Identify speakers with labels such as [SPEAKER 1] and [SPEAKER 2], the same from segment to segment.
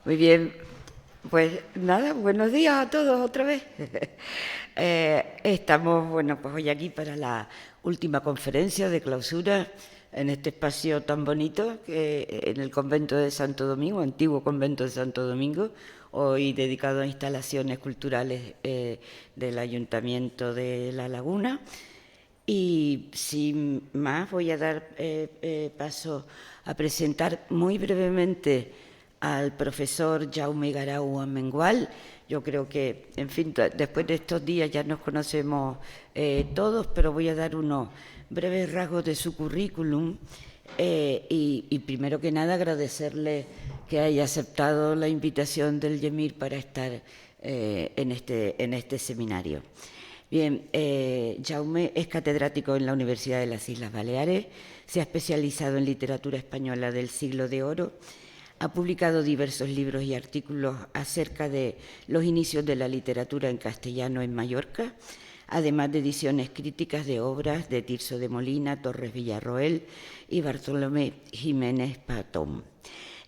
[SPEAKER 1] Muy bien, pues nada, buenos días a todos otra vez. Estamos, bueno, pues hoy aquí para la última conferencia de clausura en este espacio tan bonito en el convento de Santo Domingo, antiguo convento de Santo Domingo, hoy dedicado a instalaciones culturales del Ayuntamiento de La Laguna. Y sin más voy a dar paso a presentar muy brevemente al profesor Jaume Garau Amengual. Yo creo que, en fin, después de estos días ya nos conocemos todos, pero voy a dar unos breves rasgos de su currículum y primero que nada agradecerle que haya aceptado la invitación del YEMIR para estar en este seminario. Bien, Jaume es catedrático en la Universidad de las Islas Baleares, se ha especializado en literatura española del siglo de oro, ha publicado diversos libros y artículos acerca de los inicios de la literatura en castellano en Mallorca, además de ediciones críticas de obras de Tirso de Molina, Torres Villarroel y Bartolomé Jiménez Patón,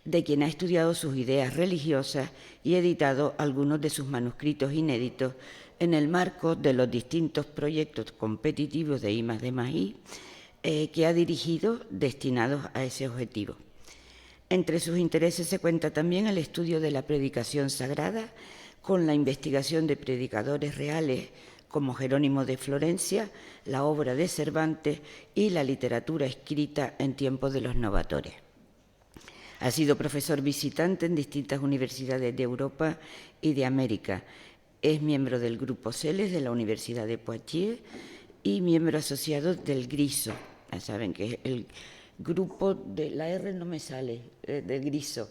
[SPEAKER 1] de quien ha estudiado sus ideas religiosas y editado algunos de sus manuscritos inéditos en el marco de los distintos proyectos competitivos de I+D+I que ha dirigido destinados a ese objetivo. Entre sus intereses se cuenta también el estudio de la predicación sagrada, con la investigación de predicadores reales como Jerónimo de Florencia, la obra de Cervantes y la literatura escrita en tiempos de los novatores. Ha sido profesor visitante en distintas universidades de Europa y de América. Es miembro del Grupo CELES de la Universidad de Poitiers y miembro asociado del GRISO. Ya saben que es el grupo de... La R no me sale, del GRISO.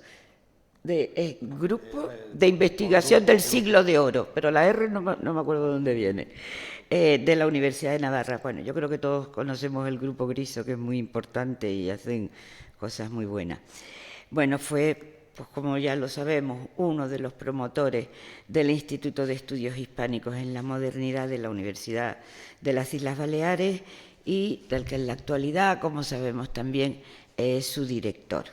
[SPEAKER 1] Grupo de Investigación del Siglo de Oro, pero la R no me acuerdo de dónde viene. De la Universidad de Navarra. Bueno, yo creo que todos conocemos el Grupo GRISO, que es muy importante y hacen cosas muy buenas. Bueno, fue, pues como ya lo sabemos, uno de los promotores del Instituto de Estudios Hispánicos en la Modernidad de la Universidad de las Islas Baleares y del que en la actualidad, como sabemos también, es su director.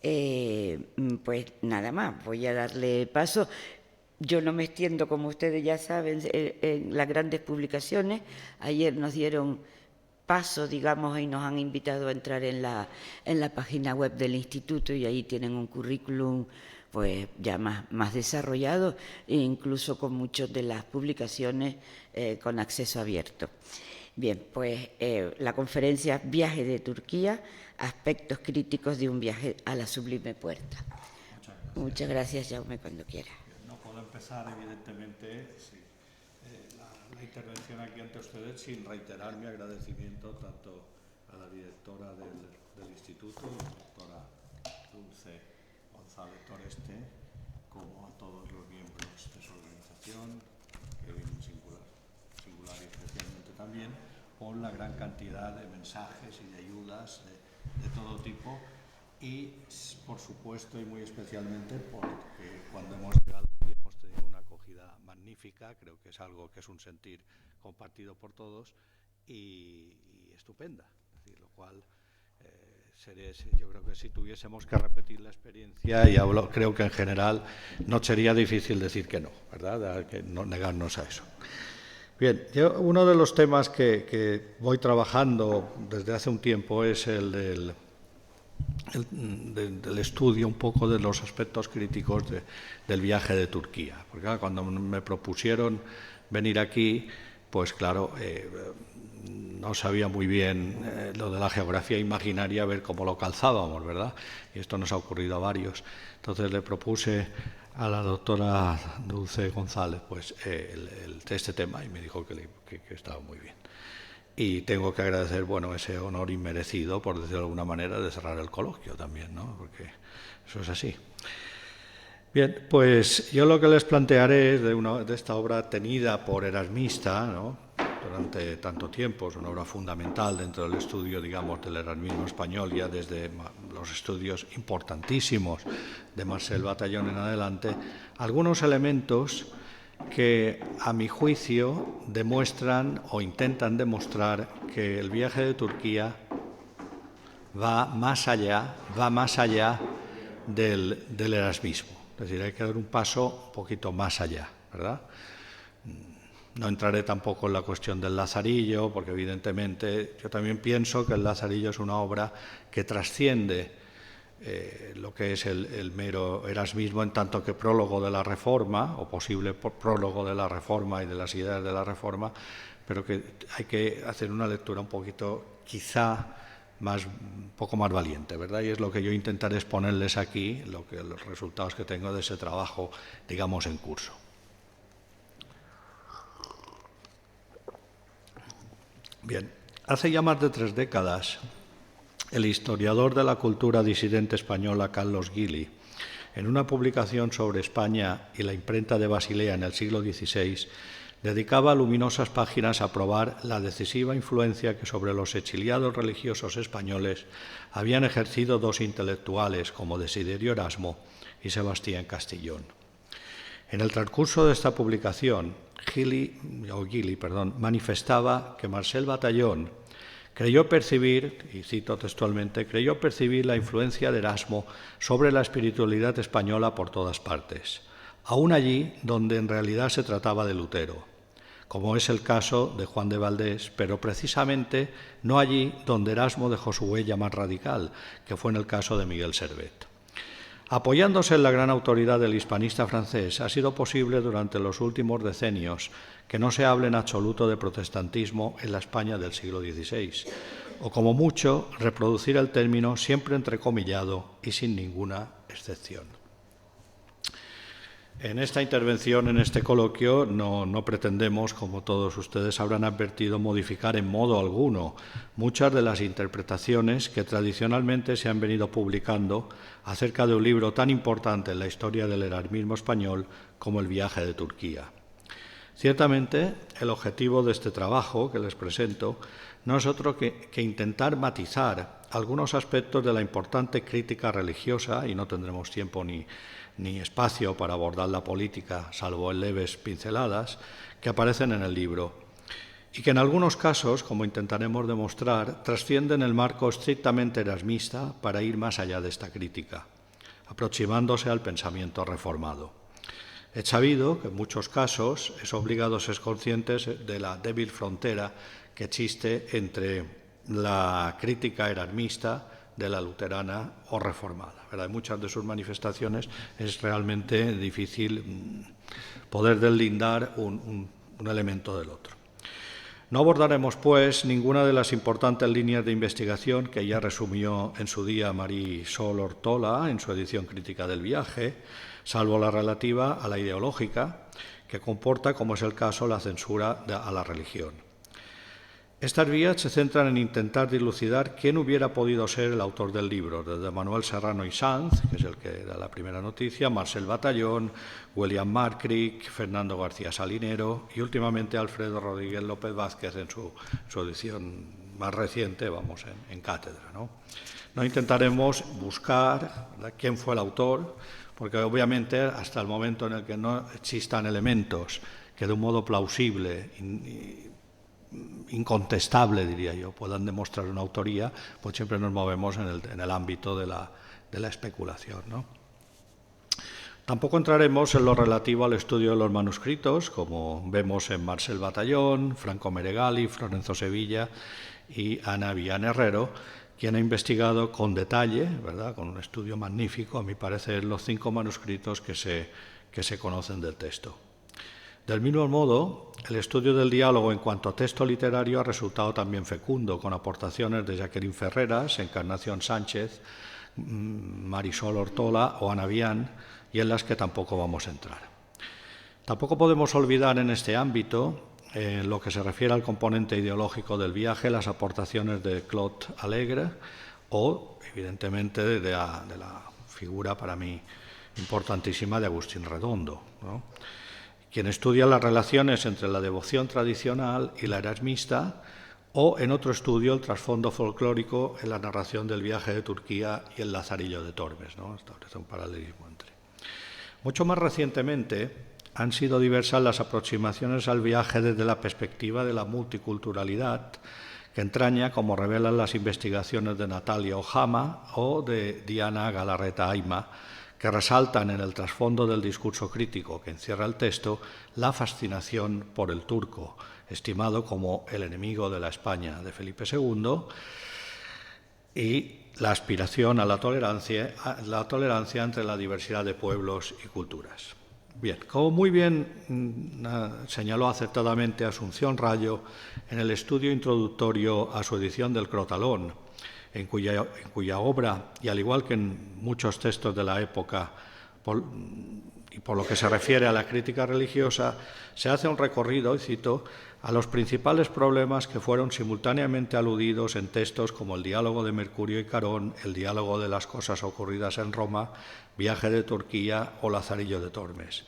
[SPEAKER 1] Pues nada más, voy a darle paso. Yo no me extiendo, como ustedes ya saben, en las grandes publicaciones. Ayer nos dieron paso, digamos, y nos han invitado a entrar en la página web del instituto y ahí tienen un currículum pues ya más desarrollado e incluso con muchas de las publicaciones con acceso abierto. Bien, pues la conferencia Viaje de Turquía, aspectos críticos de un viaje a la sublime puerta. Muchas gracias, Jaume, cuando quiera.
[SPEAKER 2] No puedo empezar, evidentemente, sí, la intervención aquí ante ustedes sin reiterar mi agradecimiento tanto a la directora del instituto, la doctora Dulce González Toreste, como a todos los miembros de su organización, Kevin singular y especialmente también, por la gran cantidad de mensajes y de ayudas de todo tipo y, por supuesto, y muy especialmente porque cuando hemos llegado aquí hemos tenido una acogida magnífica, creo que es algo que es un sentir compartido por todos y estupenda, es decir, lo cual yo creo que si tuviésemos que repetir la experiencia, y creo que en general no sería difícil decir que no, ¿verdad? Que no negarnos a eso. Bien, uno de los temas que voy trabajando desde hace un tiempo es el del estudio un poco de los aspectos críticos del viaje de Turquía. Porque claro, cuando me propusieron venir aquí, pues claro, no sabía muy bien lo de la geografía imaginaria, ver cómo lo calzábamos, ¿verdad? Y esto nos ha ocurrido a varios. Entonces le propuse a la doctora Dulce González pues este tema y me dijo que estaba muy bien. Y tengo que agradecer, bueno, ese honor inmerecido, por decirlo de alguna manera, de cerrar el coloquio también, ¿no? Porque eso es así. Bien, pues yo lo que les plantearé es de esta obra tenida por Erasmista, ¿no? Durante tanto tiempo, es una obra fundamental dentro del estudio, digamos, del erasmismo español, ya desde los estudios importantísimos de Marcel Batallón en adelante, algunos elementos que, a mi juicio, demuestran o intentan demostrar que el viaje de Turquía va más allá del erasmismo. Es decir, hay que dar un paso un poquito más allá, ¿verdad? No entraré tampoco en la cuestión del Lazarillo, porque evidentemente yo también pienso que el Lazarillo es una obra que trasciende lo que es el mero erasmismo, en tanto que prólogo de la Reforma, o posible prólogo de la Reforma y de las ideas de la Reforma, pero que hay que hacer una lectura un poquito, quizá, un poco más valiente, ¿verdad? Y es lo que yo intentaré exponerles aquí, los resultados que tengo de ese trabajo, digamos, en curso. Bien, hace ya más de 3 décadas, el historiador de la cultura disidente española Carlos Gili, en una publicación sobre España y la imprenta de Basilea en el siglo XVI, dedicaba luminosas páginas a probar la decisiva influencia que sobre los exiliados religiosos españoles habían ejercido 2 intelectuales como Desiderio Erasmo y Sebastián Castellón. En el transcurso de esta publicación, Gili manifestaba que Marcel Batallón creyó percibir, y cito textualmente, creyó percibir la influencia de Erasmo sobre la espiritualidad española por todas partes, aún allí donde en realidad se trataba de Lutero, como es el caso de Juan de Valdés, pero precisamente no allí donde Erasmo dejó su huella más radical, que fue en el caso de Miguel Servet. Apoyándose en la gran autoridad del hispanista francés, ha sido posible durante los últimos decenios que no se hable en absoluto de protestantismo en la España del siglo XVI, o como mucho, reproducir el término siempre entrecomillado y sin ninguna excepción. En esta intervención, en este coloquio, no pretendemos, como todos ustedes habrán advertido, modificar en modo alguno muchas de las interpretaciones que tradicionalmente se han venido publicando acerca de un libro tan importante en la historia del erasmismo español como El viaje de Turquía. Ciertamente, el objetivo de este trabajo que les presento no es otro que intentar matizar algunos aspectos de la importante crítica religiosa, y no tendremos tiempo ni espacio para abordar la política, salvo en leves pinceladas, que aparecen en el libro, y que en algunos casos, como intentaremos demostrar, trascienden el marco estrictamente erasmista para ir más allá de esta crítica, aproximándose al pensamiento reformado. Es sabido que en muchos casos es obligado ser conscientes de la débil frontera que existe entre la crítica erasmista de la luterana o reformada, ¿verdad? En muchas de sus manifestaciones es realmente difícil poder deslindar un elemento del otro. No abordaremos, pues, ninguna de las importantes líneas de investigación que ya resumió en su día Marisol Ortola en su edición crítica del viaje, salvo la relativa a la ideológica, que comporta, como es el caso, la censura a la religión. Estas vías se centran en intentar dilucidar quién hubiera podido ser el autor del libro, desde Manuel Serrano y Sanz, que es el que da la primera noticia, Marcel Batallón, William Marcrick, Fernando García Salinero y últimamente Alfredo Rodríguez López Vázquez en su edición más reciente, vamos, en cátedra, ¿no? No intentaremos buscar, ¿verdad?, quién fue el autor, porque obviamente hasta el momento en el que no existan elementos que de un modo plausible incontestable, diría yo, puedan demostrar una autoría, pues siempre nos movemos en el ámbito de la especulación, ¿no? Tampoco entraremos en lo relativo al estudio de los manuscritos, como vemos en Marcel Batallón, Franco Meregali, Florenzo Sevilla y Ana Villán Herrero, quien ha investigado con detalle, ¿verdad?, con un estudio magnífico, a mi parecer, los 5 manuscritos que se conocen del texto. Del mismo modo, el estudio del diálogo en cuanto a texto literario ha resultado también fecundo, con aportaciones de Jacqueline Ferreras, Encarnación Sánchez, Marisol Ortola o Ana Vián, y en las que tampoco vamos a entrar. Tampoco podemos olvidar en este ámbito, en lo que se refiere al componente ideológico del viaje, las aportaciones de Claude Alegre o, evidentemente, de la figura para mí importantísima de Agustín Redondo, ¿no?, quien estudia las relaciones entre la devoción tradicional y la erasmista, o en otro estudio el trasfondo folclórico en la narración del viaje de Turquía y el Lazarillo de Tormes, ¿no? Establece un paralelismo entre. Mucho más recientemente han sido diversas las aproximaciones al viaje desde la perspectiva de la multiculturalidad que entraña, como revelan las investigaciones de Natalia Ojama o de Diana Galarreta Aima, que resaltan en el trasfondo del discurso crítico que encierra el texto la fascinación por el turco, estimado como el enemigo de la España de Felipe II, y la aspiración a la tolerancia entre la diversidad de pueblos y culturas. Bien, como muy bien señaló acertadamente Asunción Rayo en el estudio introductorio a su edición del Crotalón, en cuya obra, y al igual que en muchos textos de la época, y por lo que se refiere a la crítica religiosa, se hace un recorrido, y cito, a los principales problemas que fueron simultáneamente aludidos en textos como el diálogo de Mercurio y Carón, el diálogo de las cosas ocurridas en Roma, Viaje de Turquía o Lazarillo de Tormes,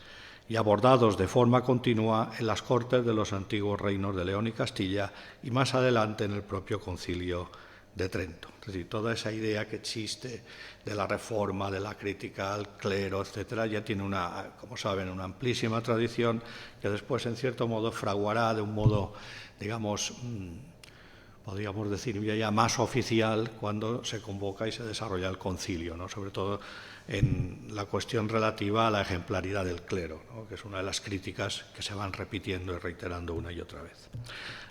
[SPEAKER 2] y abordados de forma continua en las cortes de los antiguos reinos de León y Castilla y más adelante en el propio Concilio de Trento. Es decir, toda esa idea que existe de la reforma, de la crítica al clero, etcétera, ya tiene como saben, una amplísima tradición que después, en cierto modo, fraguará de un modo, digamos, podríamos decir ya más oficial cuando se convoca y se desarrolla el concilio, ¿no? Sobre todo en la cuestión relativa a la ejemplaridad del clero, ¿no? Que es una de las críticas que se van repitiendo y reiterando una y otra vez.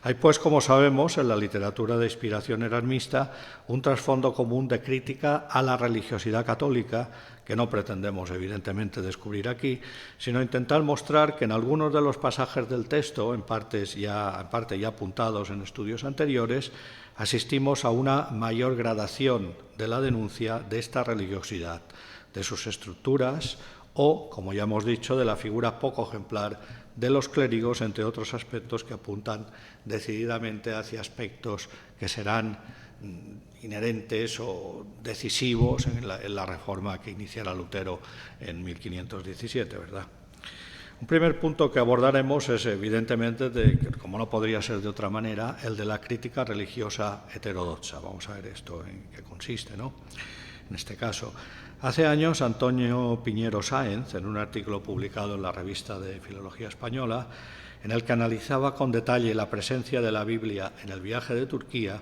[SPEAKER 2] Hay, pues, como sabemos, en la literatura de inspiración erasmista, un trasfondo común de crítica a la religiosidad católica, que no pretendemos, evidentemente, descubrir aquí, sino intentar mostrar que en algunos de los pasajes del texto, en parte ya apuntados en estudios anteriores, asistimos a una mayor gradación de la denuncia de esta religiosidad, de sus estructuras o, como ya hemos dicho, de la figura poco ejemplar de los clérigos, entre otros aspectos que apuntan decididamente hacia aspectos que serán inherentes o decisivos en la reforma que iniciara Lutero en 1517, ¿verdad? Un primer punto que abordaremos es, evidentemente, como no podría ser de otra manera, el de la crítica religiosa heterodoxa. Vamos a ver esto en qué consiste, ¿no? En este caso, hace años Antonio Piñero Sáenz, en un artículo publicado en la Revista de Filología Española, en el que analizaba con detalle la presencia de la Biblia en el Viaje de Turquía,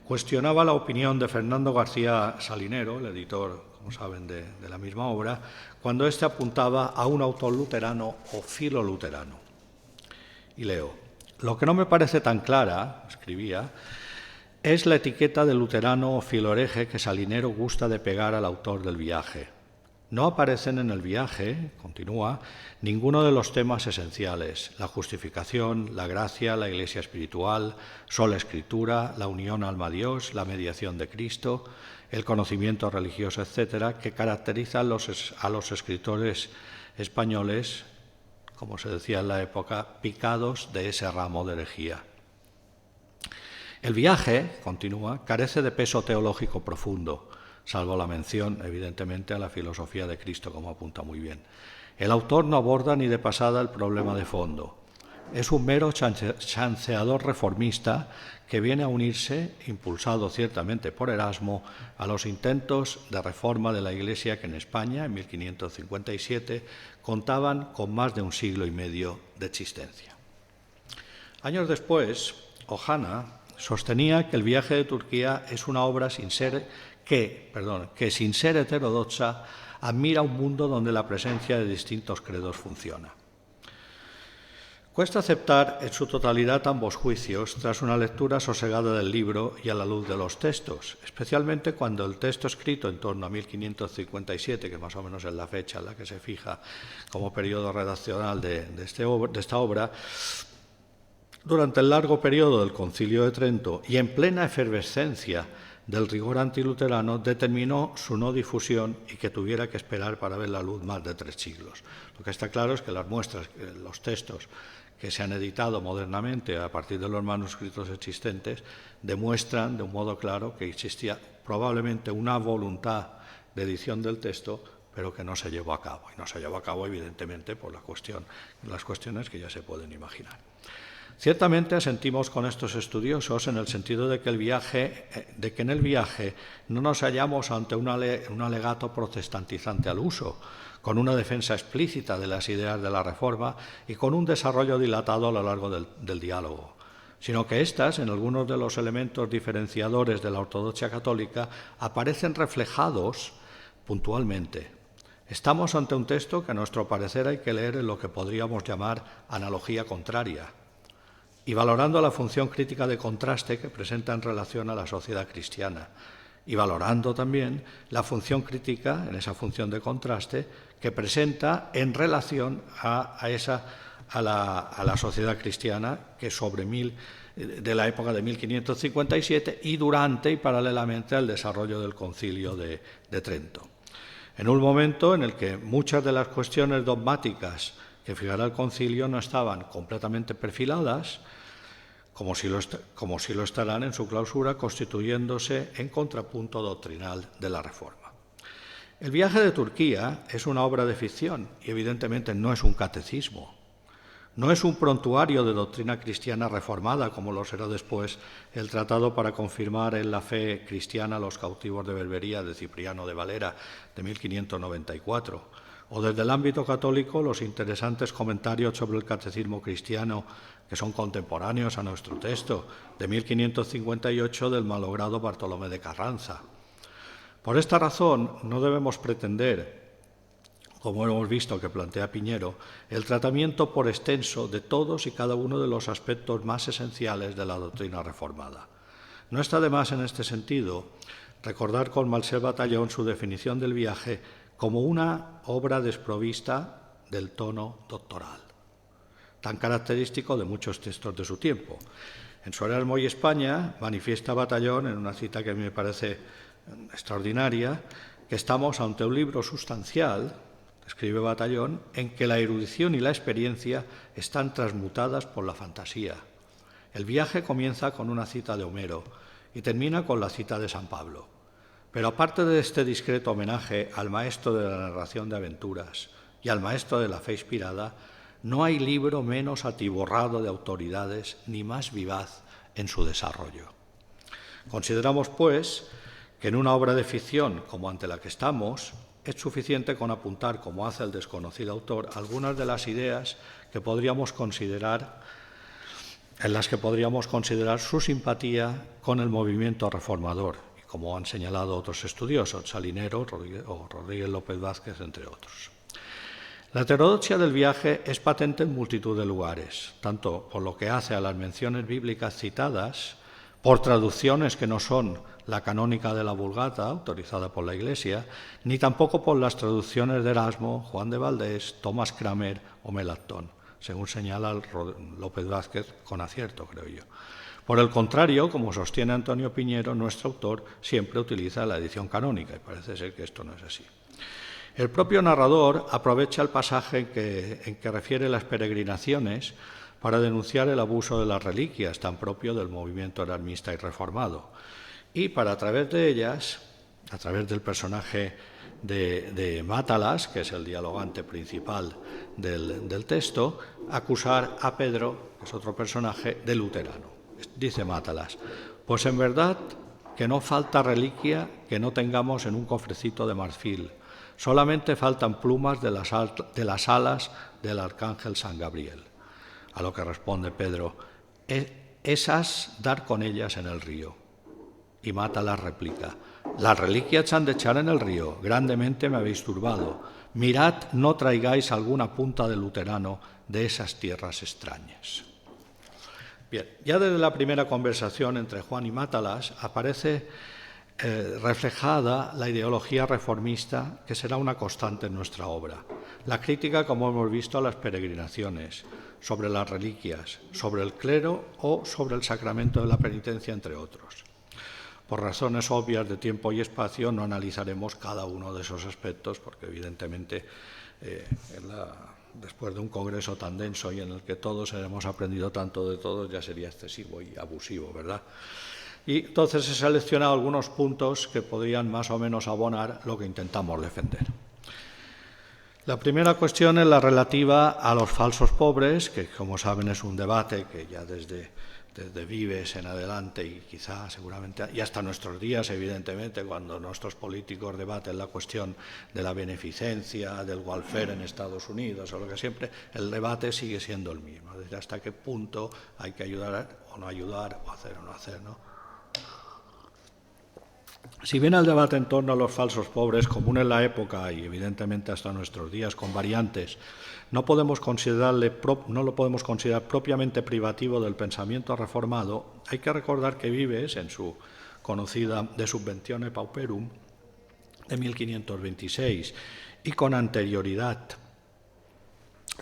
[SPEAKER 2] cuestionaba la opinión de Fernando García Salinero, el editor, como saben, de la misma obra, cuando éste apuntaba a un autor luterano o filoluterano. Y leo: lo que no me parece tan clara, escribía, es la etiqueta de luterano o filohereje que Salinero gusta de pegar al autor del Viaje. No aparecen en el Viaje, continúa, ninguno de los temas esenciales: la justificación, la gracia, la iglesia espiritual, sola escritura, la unión alma-Dios, la mediación de Cristo, el conocimiento religioso, etcétera, que caracterizan a los escritores españoles, como se decía en la época, picados de ese ramo de herejía. El Viaje, continúa, carece de peso teológico profundo, salvo la mención, evidentemente, a la filosofía de Cristo, como apunta muy bien. El autor no aborda ni de pasada el problema de fondo. Es un mero chanceador reformista que viene a unirse, impulsado ciertamente por Erasmo, a los intentos de reforma de la Iglesia que en España, en 1557, contaban con más de un siglo y medio de existencia. Años después, Ojana sostenía que el Viaje de Turquía es una obra que sin ser heterodoxa admira un mundo donde la presencia de distintos credos funciona. Cuesta aceptar en su totalidad ambos juicios tras una lectura sosegada del libro y a la luz de los textos, especialmente cuando el texto escrito en torno a 1557, que más o menos es la fecha en la que se fija como periodo redaccional de esta obra, durante el largo periodo del Concilio de Trento y en plena efervescencia del rigor antiluterano, determinó su no difusión y que tuviera que esperar para ver la luz más de 3 siglos. Lo que está claro es que las muestras, los textos que se han editado modernamente a partir de los manuscritos existentes, demuestran de un modo claro que existía probablemente una voluntad de edición del texto, pero que no se llevó a cabo. Y no se llevó a cabo, evidentemente, por las cuestiones que ya se pueden imaginar. Ciertamente asentimos con estos estudiosos en el sentido de que en el viaje no nos hallamos ante un alegato protestantizante al uso, con una defensa explícita de las ideas de la Reforma y con un desarrollo dilatado a lo largo del diálogo, sino que éstas, en algunos de los elementos diferenciadores de la ortodoxia católica, aparecen reflejados puntualmente. Estamos ante un texto que a nuestro parecer hay que leer en lo que podríamos llamar analogía contraria, y valorando la función crítica de contraste que presenta en relación a la sociedad cristiana, y valorando también la función crítica, en esa función de contraste, que presenta en relación a la sociedad cristiana que de la época de 1557 y durante y paralelamente al desarrollo del Concilio de Trento. En un momento en el que muchas de las cuestiones dogmáticas que fijara el Concilio no estaban completamente perfiladas, como si lo estarán en su clausura, constituyéndose en contrapunto doctrinal de la Reforma. El viaje de Turquía es una obra de ficción y evidentemente no es un catecismo. No es un prontuario de doctrina cristiana reformada, como lo será después el tratado para confirmar en la fe cristiana a los cautivos de Berbería de Cipriano de Valera de 1594, o desde el ámbito católico los interesantes comentarios sobre el catecismo cristiano que son contemporáneos a nuestro texto, de 1558 del malogrado Bartolomé de Carranza. Por esta razón no debemos pretender, como hemos visto que plantea Piñero, el tratamiento por extenso de todos y cada uno de los aspectos más esenciales de la doctrina reformada. No está de más en este sentido recordar con Marcel Batallón su definición del viaje como una obra desprovista del tono doctoral, tan característico de muchos textos de su tiempo. En Su Erasmo y España manifiesta Batallón, en una cita que a mí me parece extraordinaria, que estamos ante un libro sustancial, escribe Batallón, en que la erudición y la experiencia están transmutadas por la fantasía. El viaje comienza con una cita de Homero y termina con la cita de San Pablo. Pero aparte de este discreto homenaje al maestro de la narración de aventuras y al maestro de la fe inspirada, no hay libro menos atiborrado de autoridades ni más vivaz en su desarrollo. Consideramos, pues, que en una obra de ficción como ante la que estamos, es suficiente con apuntar, como hace el desconocido autor, algunas de las ideas que podríamos considerar, en las que podríamos considerar su simpatía con el movimiento reformador, y como han señalado otros estudiosos, Salinero o Rodríguez López Vázquez, entre otros. La heterodoxia del viaje es patente en multitud de lugares, tanto por lo que hace a las menciones bíblicas citadas, por traducciones que no son la canónica de la Vulgata, autorizada por la Iglesia, ni tampoco por las traducciones de Erasmo, Juan de Valdés, Tomás Cramer o Melanchthon, según señala López Vázquez con acierto, creo yo. Por el contrario, como sostiene Antonio Piñero, nuestro autor siempre utiliza la edición canónica, y parece ser que esto no es así. El propio narrador aprovecha el pasaje en que refiere las peregrinaciones para denunciar el abuso de las reliquias, tan propio del movimiento erasmista y reformado, y para, a través de ellas, a través del personaje de Mátalas, que es el dialogante principal del texto, acusar a Pedro, que es otro personaje, de luterano. Dice Mátalas: pues en verdad que no falta reliquia que no tengamos en un cofrecito de marfil, solamente faltan plumas de las alas del arcángel San Gabriel. A lo que responde Pedro: esas dar con ellas en el río. Y Mátalas replica: las reliquias han de echar en el río, grandemente me habéis turbado. Mirad, no traigáis alguna punta de luterano de esas tierras extrañas. Bien, ya desde la primera conversación entre Juan y Mátalas aparece reflejada la ideología reformista que será una constante en nuestra obra. La crítica, como hemos visto, a las peregrinaciones, sobre las reliquias, sobre el clero o sobre el sacramento de la penitencia, entre otros. Por razones obvias de tiempo y espacio no analizaremos cada uno de esos aspectos porque evidentemente después de un congreso tan denso y en el que todos hemos aprendido tanto de todos ya sería excesivo y abusivo, ¿verdad? Y entonces he seleccionado algunos puntos que podrían más o menos abonar lo que intentamos defender. La primera cuestión es la relativa a los falsos pobres, que como saben es un debate que ya desde desde Vives en adelante y quizá seguramente y hasta nuestros días, evidentemente, cuando nuestros políticos debaten la cuestión de la beneficencia, del welfare en Estados Unidos o lo que siempre, el debate sigue siendo el mismo, desde hasta qué punto hay que ayudar o no ayudar, o hacer o no hacer, ¿no? Si bien el debate en torno a los falsos pobres, común en la época y evidentemente hasta nuestros días con variantes, no lo podemos considerar propiamente privativo del pensamiento reformado, hay que recordar que Vives, en su conocida De Subventione Pauperum de 1526, y con anterioridad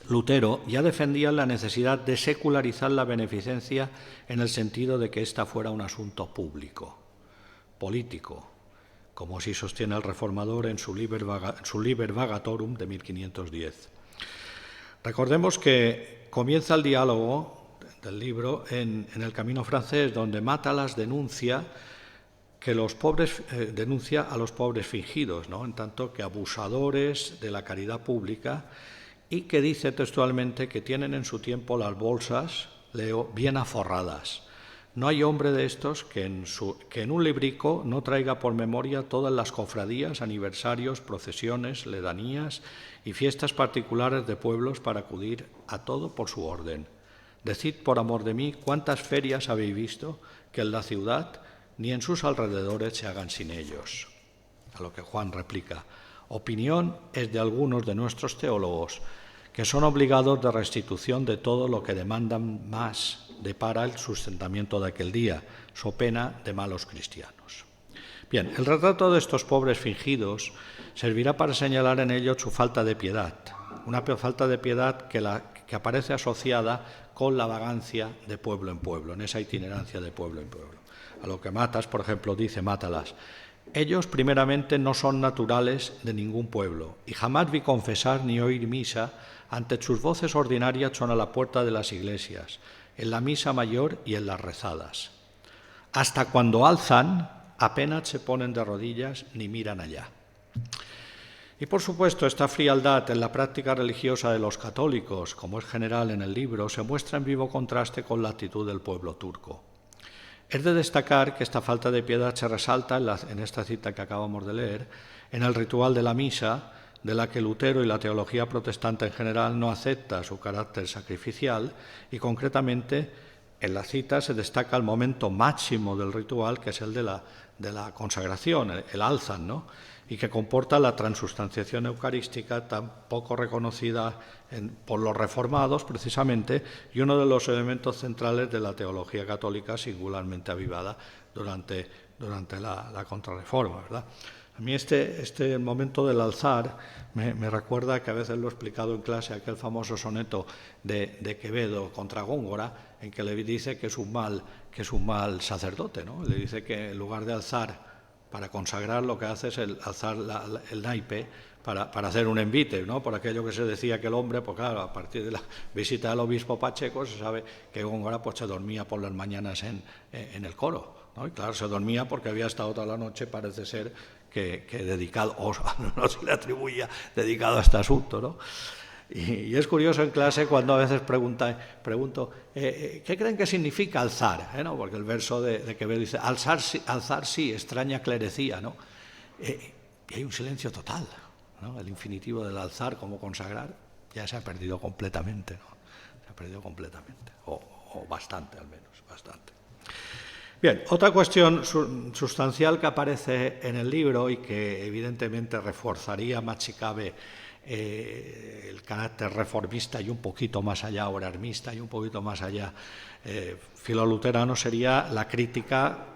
[SPEAKER 2] Lutero, ya defendía la necesidad de secularizar la beneficencia en el sentido de que ésta fuera un asunto público, político, como así sostiene el reformador en su Liber Vagatorum de 1510. Recordemos que comienza el diálogo del libro en el Camino francés, donde Mátalas denuncia a los pobres fingidos, ¿no? En tanto que abusadores de la caridad pública, y que dice textualmente que tienen en su tiempo las bolsas, leo, bien aforradas. No hay hombre de estos que en un librico no traiga por memoria todas las cofradías, aniversarios, procesiones, ledanías y fiestas particulares de pueblos para acudir a todo por su orden. Decid, por amor de mí, cuántas ferias habéis visto que en la ciudad ni en sus alrededores se hagan sin ellos. A lo que Juan replica, opinión es de algunos de nuestros teólogos que son obligados de restitución de todo lo que demandan más de para el sustentamiento de aquel día, so pena de malos cristianos. Bien, el retrato de estos pobres fingidos servirá para señalar en ellos su falta de piedad, una falta de piedad que aparece asociada con la vagancia de pueblo en pueblo, en esa itinerancia de pueblo en pueblo. A lo que Matas, por ejemplo, dice Mátalas, ellos primeramente no son naturales de ningún pueblo, y jamás vi confesar ni oír misa, ante sus voces ordinarias son a la puerta de las iglesias, en la misa mayor y en las rezadas. Hasta cuando alzan, apenas se ponen de rodillas ni miran allá. Y por supuesto, esta frialdad en la práctica religiosa de los católicos, como es general en el libro, se muestra en vivo contraste con la actitud del pueblo turco. Es de destacar que esta falta de piedad se resalta en esta cita que acabamos de leer, en el ritual de la misa, de la que Lutero y la teología protestante en general no acepta su carácter sacrificial, y concretamente en la cita se destaca el momento máximo del ritual, que es el de la consagración, el alzan, ¿no? Y que comporta la transustanciación eucarística tan poco reconocida por los reformados precisamente, y uno de los elementos centrales de la teología católica singularmente avivada durante la Contrarreforma, ¿verdad? A mí este momento del alzar me recuerda, que a veces lo he explicado en clase, aquel famoso soneto de Quevedo contra Góngora, en que le dice que es un mal sacerdote, ¿no? Le dice que en lugar de alzar para consagrar, lo que hace es alzar el naipe para hacer un envite, ¿no? Por aquello que se decía que el hombre, pues claro, a partir de la visita del obispo Pacheco, se sabe que Góngora pues se dormía por las mañanas en el coro, ¿no? Y claro, se dormía porque había estado toda la noche, parece ser, que dedicado, o no se le atribuía dedicado a este asunto, ¿no? Y es curioso en clase cuando a veces pregunto, ¿qué creen que significa alzar? ¿No? Porque el verso de Quevedo dice, alzar sí, extraña clerecía, ¿no? Y hay un silencio total, ¿no? El infinitivo del alzar como consagrar ya se ha perdido completamente, ¿no? Se ha perdido completamente, o bastante al menos, bastante. Bien, otra cuestión sustancial que aparece en el libro y que evidentemente reforzaría más si cabe el carácter reformista y un poquito más allá, o erasmista y un poquito más allá, filoluterano, sería la crítica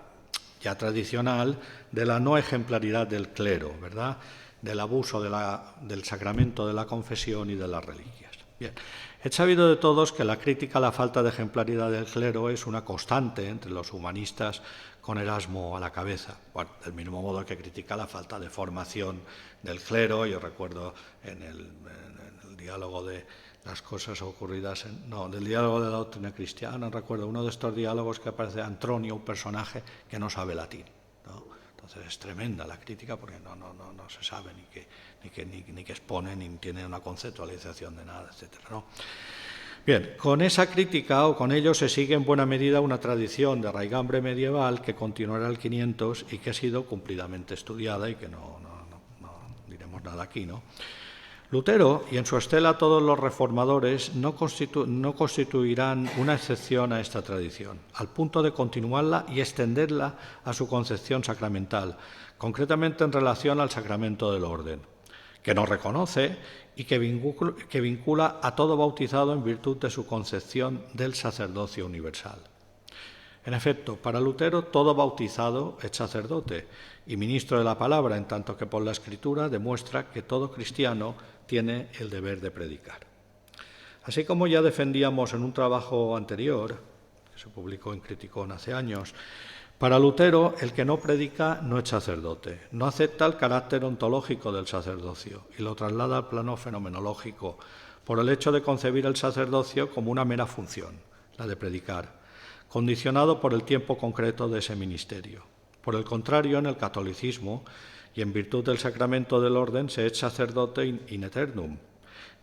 [SPEAKER 2] ya tradicional de la no ejemplaridad del clero, ¿verdad? Del abuso del sacramento de la confesión y de las reliquias. Bien, es sabido de todos que la crítica a la falta de ejemplaridad del clero es una constante entre los humanistas, con Erasmo a la cabeza. Bueno, del mismo modo que critica la falta de formación del clero. Yo recuerdo en el diálogo de las cosas ocurridas, del diálogo de la doctrina cristiana, recuerdo uno de estos diálogos que aparece Antronio, un personaje que no sabe latín, ¿no? Entonces es tremenda la crítica porque no se sabe ni que expone, ni tiene una conceptualización de nada, etcétera, ¿no? Bien, con esa crítica o con ello se sigue en buena medida una tradición de raigambre medieval que continuará el 500 y que ha sido cumplidamente estudiada y que no diremos nada aquí, ¿no? Lutero y en su estela todos los reformadores no constituirán una excepción a esta tradición, al punto de continuarla y extenderla a su concepción sacramental, concretamente en relación al sacramento del orden, que no reconoce y que vincula a todo bautizado en virtud de su concepción del sacerdocio universal. En efecto, para Lutero todo bautizado es sacerdote y ministro de la palabra, en tanto que por la Escritura demuestra que todo cristiano tiene el deber de predicar. Así como ya defendíamos en un trabajo anterior, que se publicó en Criticón hace años, para Lutero el que no predica no es sacerdote, no acepta el carácter ontológico del sacerdocio y lo traslada al plano fenomenológico por el hecho de concebir el sacerdocio como una mera función, la de predicar, condicionado por el tiempo concreto de ese ministerio. Por el contrario, en el catolicismo y en virtud del sacramento del orden se es sacerdote in eternum.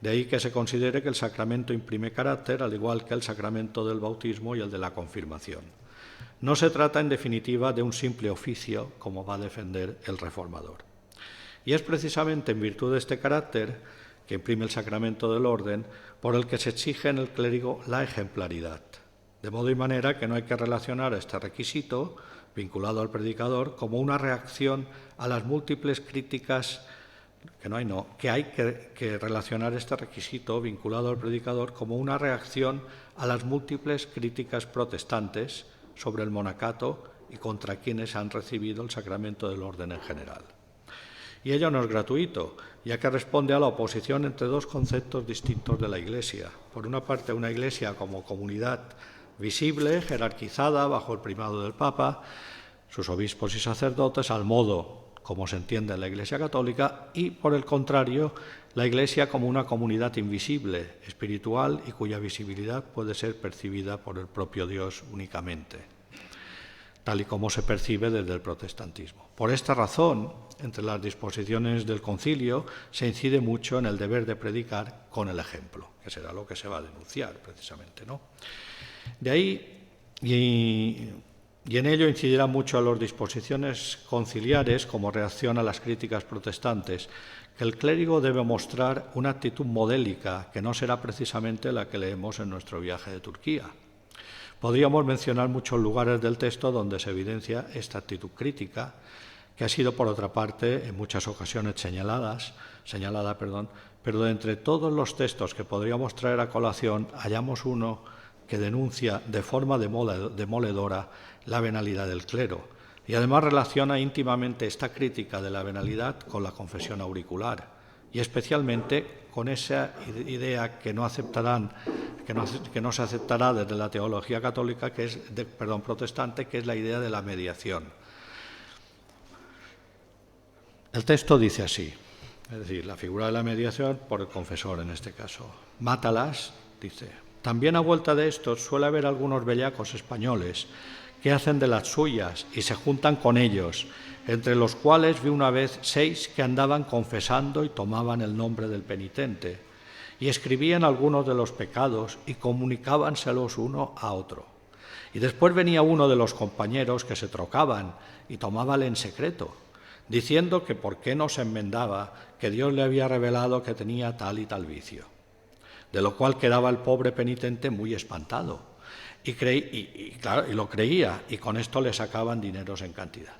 [SPEAKER 2] De ahí que se considere que el sacramento imprime carácter, al igual que el sacramento del bautismo y el de la confirmación. No se trata, en definitiva, de un simple oficio, como va a defender el reformador. Y es precisamente en virtud de este carácter, que imprime el sacramento del orden, por el que se exige en el clérigo la ejemplaridad. De modo y manera que no hay que relacionar este requisito, vinculado al predicador, como una reacción a las múltiples críticas, que hay que relacionar este requisito vinculado al predicador como una reacción a las múltiples críticas protestantes sobre el monacato y contra quienes han recibido el sacramento del orden en general. Y ello no es gratuito, ya que responde a la oposición entre dos conceptos distintos de la Iglesia. Por una parte, una Iglesia como comunidad visible, jerarquizada bajo el primado del Papa, sus obispos y sacerdotes, al modo como se entiende en la Iglesia católica, y, por el contrario, la Iglesia como una comunidad invisible, espiritual y cuya visibilidad puede ser percibida por el propio Dios únicamente, tal y como se percibe desde el protestantismo. Por esta razón, entre las disposiciones del concilio se incide mucho en el deber de predicar con el ejemplo, que será lo que se va a denunciar precisamente, ¿no? De ahí, y en ello incidirá mucho a las disposiciones conciliares como reacción a las críticas protestantes, que el clérigo debe mostrar una actitud modélica que no será precisamente la que leemos en nuestro viaje de Turquía. Podríamos mencionar muchos lugares del texto donde se evidencia esta actitud crítica, que ha sido, por otra parte, en muchas ocasiones señalada, pero de entre todos los textos que podríamos traer a colación, hallamos uno que denuncia de forma demoledora la venalidad del clero y además relaciona íntimamente esta crítica de la venalidad con la confesión auricular y especialmente con esa idea que no se aceptará desde la teología católica, protestante, que es la idea de la mediación. El texto dice así, es decir, la figura de la mediación por el confesor en este caso. Mátalas, dice. También a vuelta de esto suele haber algunos bellacos españoles que hacen de las suyas y se juntan con ellos, entre los cuales vi una vez 6 que andaban confesando y tomaban el nombre del penitente, y escribían algunos de los pecados y comunicábanselos uno a otro. Y después venía uno de los compañeros que se trocaban y tomábale en secreto, diciendo que por qué no se enmendaba, que Dios le había revelado que tenía tal y tal vicio. De lo cual quedaba el pobre penitente muy espantado, y lo creía, y con esto le sacaban dineros en cantidad.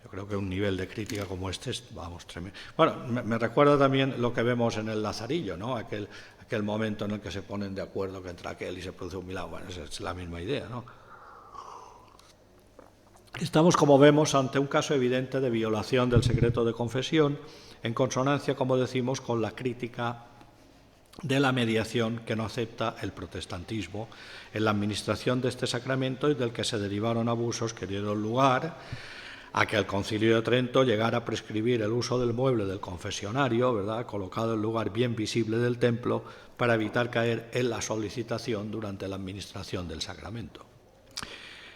[SPEAKER 2] Yo creo que un nivel de crítica como este es, tremendo. Bueno, me recuerda también lo que vemos en el Lazarillo, ¿no? Aquel momento en el que se ponen de acuerdo que entra aquel y se produce un milagro. Bueno, es la misma idea, ¿no? Estamos, como vemos, ante un caso evidente de violación del secreto de confesión, en consonancia, como decimos, con la crítica de la mediación que no acepta el protestantismo en la administración de este sacramento y del que se derivaron abusos que dieron lugar a que el Concilio de Trento llegara a prescribir el uso del mueble del confesionario, ¿verdad?, colocado en lugar bien visible del templo, para evitar caer en la solicitación durante la administración del sacramento.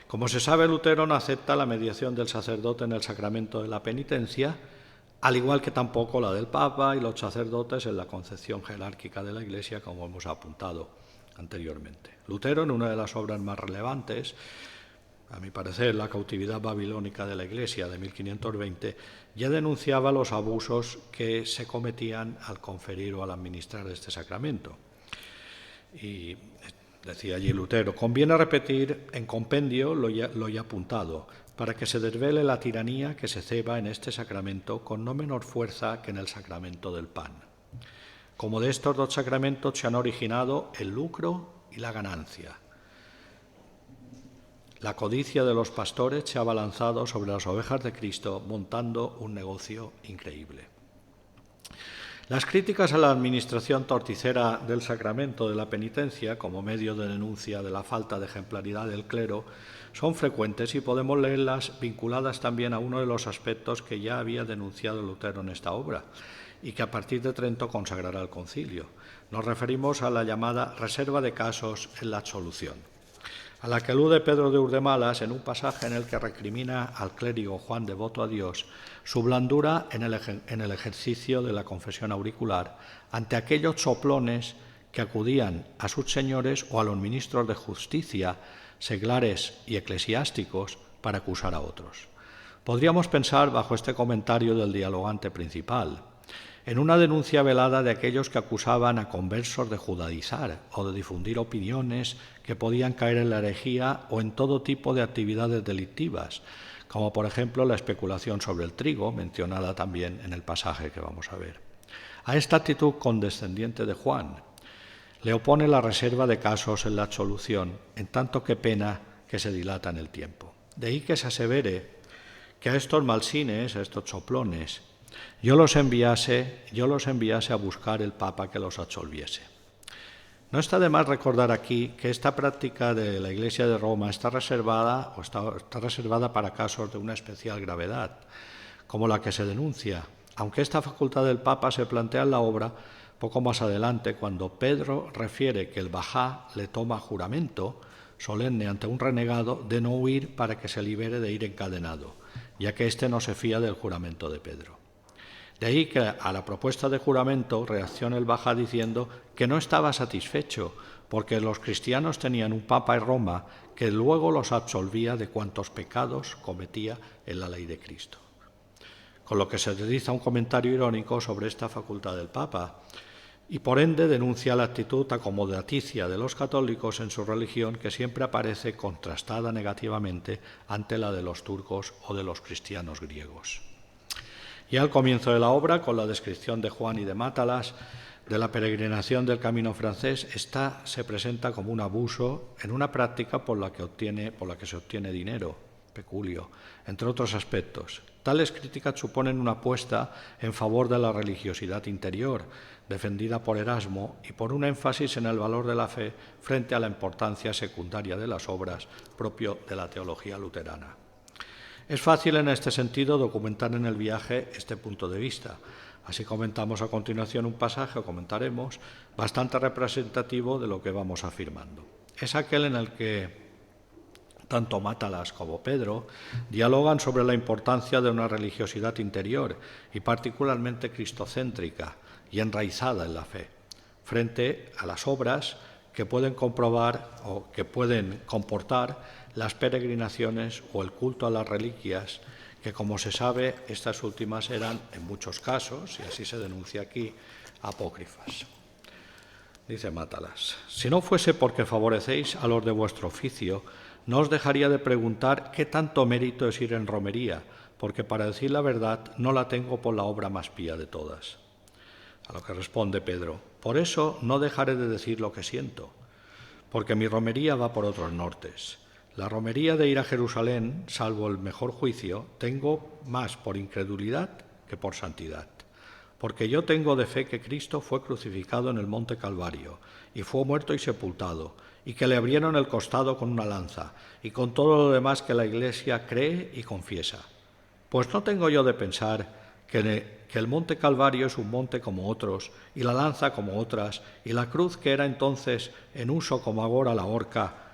[SPEAKER 2] Como se sabe, Lutero no acepta la mediación del sacerdote en el sacramento de la penitencia, al igual que tampoco la del Papa y los sacerdotes en la concepción jerárquica de la Iglesia, como hemos apuntado anteriormente. Lutero, en una de las obras más relevantes, a mi parecer, La cautividad babilónica de la Iglesia, de 1520, ya denunciaba los abusos que se cometían al conferir o al administrar este sacramento. Y decía allí Lutero: conviene repetir en compendio lo ya apuntado, para que se desvele la tiranía que se ceba en este sacramento con no menor fuerza que en el sacramento del pan. Como de estos dos sacramentos se han originado el lucro y la ganancia. La codicia de los pastores se ha abalanzado sobre las ovejas de Cristo, montando un negocio increíble. Las críticas a la administración torticera del sacramento de la penitencia, como medio de denuncia de la falta de ejemplaridad del clero, son frecuentes y podemos leerlas vinculadas también a uno de los aspectos que ya había denunciado Lutero en esta obra y que a partir de Trento consagrará el concilio. Nos referimos a la llamada reserva de casos en la absolución, a la que alude Pedro de Urdemalas en un pasaje en el que recrimina al clérigo Juan, devoto a Dios, su blandura en el ejercicio de la confesión auricular ante aquellos soplones que acudían a sus señores o a los ministros de justicia, seglares y eclesiásticos, para acusar a otros. Podríamos pensar, bajo este comentario del dialogante principal, en una denuncia velada de aquellos que acusaban a conversos de judaizar o de difundir opiniones que podían caer en la herejía o en todo tipo de actividades delictivas, como por ejemplo la especulación sobre el trigo, mencionada también en el pasaje que vamos a ver. A esta actitud condescendiente de Juan le opone la reserva de casos en la absolución, en tanto que pena que se dilata en el tiempo. De ahí que se asevere que a estos malsines, a estos soplones, yo los enviase a buscar el Papa que los absolviese. No está de más recordar aquí que esta práctica de la Iglesia de Roma está reservada para casos de una especial gravedad, como la que se denuncia, aunque esta facultad del Papa se plantea en la obra poco más adelante, cuando Pedro refiere que el bajá le toma juramento solemne ante un renegado de no huir para que se libere de ir encadenado, ya que éste no se fía del juramento de Pedro. De ahí que a la propuesta de juramento reacciona el bajá diciendo que no estaba satisfecho, porque los cristianos tenían un papa en Roma que luego los absolvía de cuantos pecados cometía en la ley de Cristo. Con lo que se realiza un comentario irónico sobre esta facultad del papa, y por ende denuncia la actitud acomodaticia de los católicos en su religión, que siempre aparece contrastada negativamente ante la de los turcos o de los cristianos griegos. Ya al comienzo de la obra, con la descripción de Juan y de Mátalas de la peregrinación del camino francés, esta se presenta como un abuso en una práctica por la que se obtiene dinero, peculio, entre otros aspectos. Tales críticas suponen una apuesta en favor de la religiosidad interior, defendida por Erasmo, y por un énfasis en el valor de la fe frente a la importancia secundaria de las obras, propio de la teología luterana. Es fácil en este sentido documentar en el viaje este punto de vista. Así comentamos a continuación un pasaje, o comentaremos, bastante representativo de lo que vamos afirmando. Es aquel en el que tanto Mátalas como Pedro dialogan sobre la importancia de una religiosidad interior y particularmente cristocéntrica y enraizada en la fe, frente a las obras que pueden comprobar o que pueden comportar las peregrinaciones o el culto a las reliquias, que, como se sabe, estas últimas eran, en muchos casos, y así se denuncia aquí, apócrifas. Dice Mátalas: si no fuese porque favorecéis a los de vuestro oficio, no os dejaría de preguntar qué tanto mérito es ir en romería, porque, para decir la verdad, no la tengo por la obra más pía de todas. A lo que responde Pedro: por eso no dejaré de decir lo que siento, porque mi romería va por otros nortes. La romería de ir a Jerusalén, salvo el mejor juicio, tengo más por incredulidad que por santidad. Porque yo tengo de fe que Cristo fue crucificado en el monte Calvario, y fue muerto y sepultado, y que le abrieron el costado con una lanza, y con todo lo demás que la Iglesia cree y confiesa. Pues no tengo yo de pensar que el monte Calvario es un monte como otros, y la lanza como otras, y la cruz que era entonces en uso como ahora la horca,